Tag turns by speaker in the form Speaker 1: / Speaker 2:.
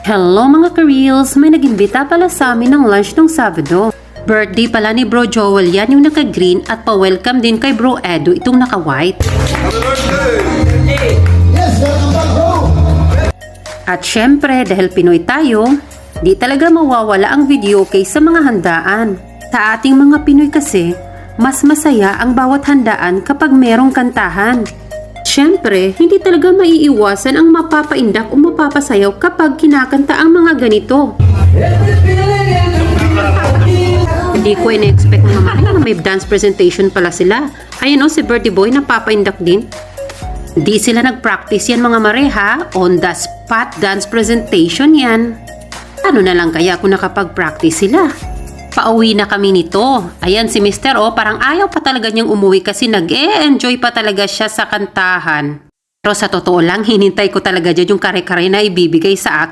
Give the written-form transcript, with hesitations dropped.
Speaker 1: Hello mga ka-reels! May nag-imbita pala sa amin ng lunch nung Sabado. Birthday pala ni Bro Joel yan, yung naka-green, at pa-welcome din kay Bro Edu itong naka-white. At syempre, dahil Pinoy tayo, di talaga mawawala ang video case sa mga handaan. Sa ating mga Pinoy kasi, mas masaya ang bawat handaan kapag merong kantahan. Siyempre, hindi talaga maiiwasan ang mapapaindak o mapapasayaw kapag kinakanta ang mga ganito. Hindi ko in-expect mga mami na may dance presentation pala sila. Ayan o, si Birdie Boy napapaindak din. Hindi sila nag-practice yan mga mare ha. On the spot dance presentation yan. Ano na lang kaya kung nakapag-practice sila? Pauwi na kami nito. Ayan si Mr. O, parang ayaw pa talaga niyang umuwi kasi nag-e-enjoy pa talaga siya sa kantahan. Pero sa totoo lang, hinintay ko talaga dyan yung kare-kare na ibibigay sa akin.